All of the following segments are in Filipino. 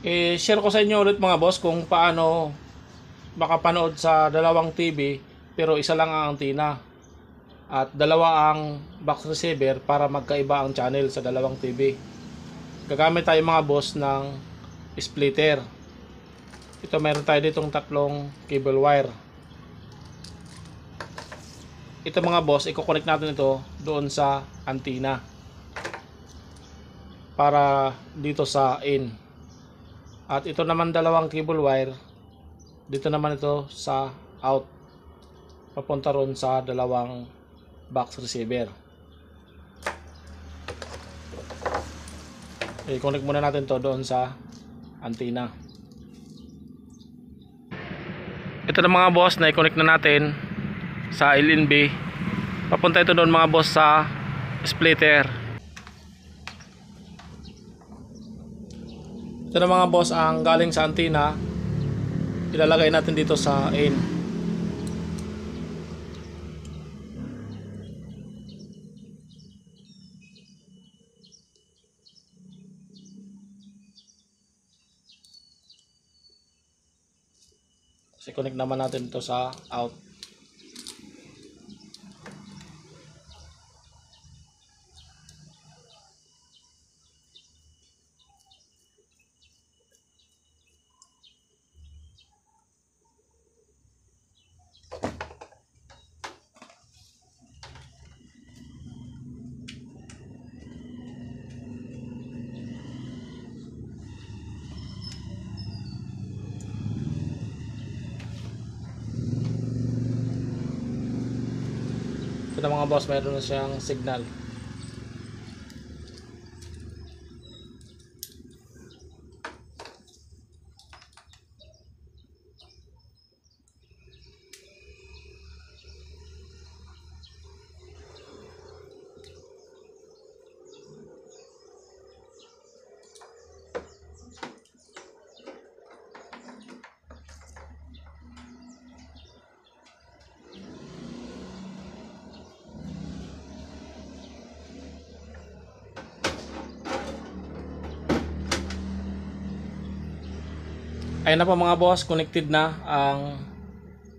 Share ko sa inyo ulit mga boss kung paano makapanood sa dalawang TV pero isa lang ang antenna at dalawa ang box receiver para magkaiba ang channel sa dalawang TV. Gagamit tayo mga boss ng splitter. Ito, meron tayo ditong tatlong cable wire. Ito mga boss, i-connect natin ito doon sa antenna para dito sa in. At ito naman dalawang cable wire, dito naman ito sa out, papunta ron sa dalawang box receiver. I-connect muna natin to doon sa antenna. Ito na mga boss, na i-connect na natin sa LNB. Papunta ito doon mga boss sa splitter. Ito na mga boss ang galing sa antenna. Ilalagay natin dito sa in. Kasi connect naman natin ito sa out. Ito na mga boss, mayroon na siyang signal. Ayun na po mga boss, connected na ang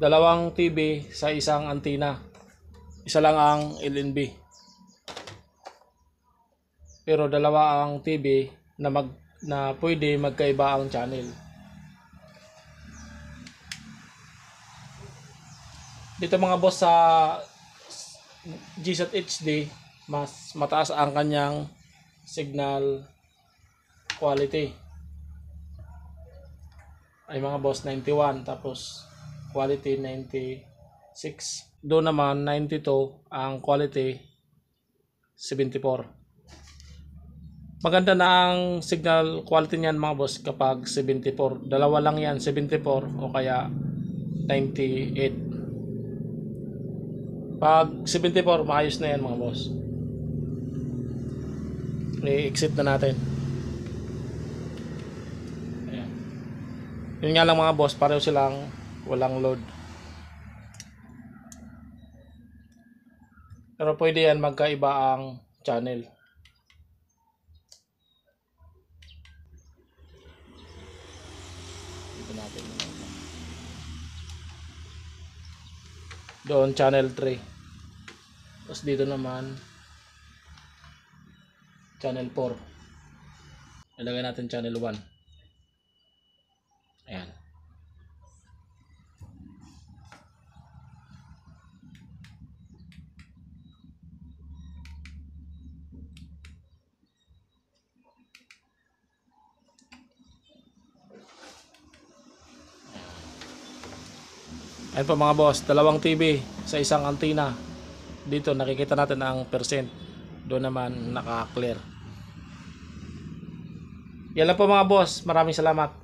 dalawang TV sa isang antenna. Isa lang ang LNB. Pero dalawa ang TV na pwede magkaiba ang channel. Dito mga boss sa GZHD, mas mataas ang kanyang signal quality. Ay mga boss 91, tapos quality 96. Doon naman 92, ang quality 74. Maganda na ang signal quality niyan mga boss kapag 74. Dalawa lang yan, 74 o kaya 98. Pag 74, maayos na yan mga boss. I-exit na natin. Yun nga lang mga boss, pareho silang walang load. Pero pwede yan magkaiba ang channel. Dito natin. Doon channel 3. Tapos dito naman channel 4. Ilagay natin channel 1. Ayan. Ayan po mga boss, dalawang TV sa isang antenna. Dito nakikita natin ang percent. Doon naman naka-clear. Yan lang po mga boss, maraming salamat.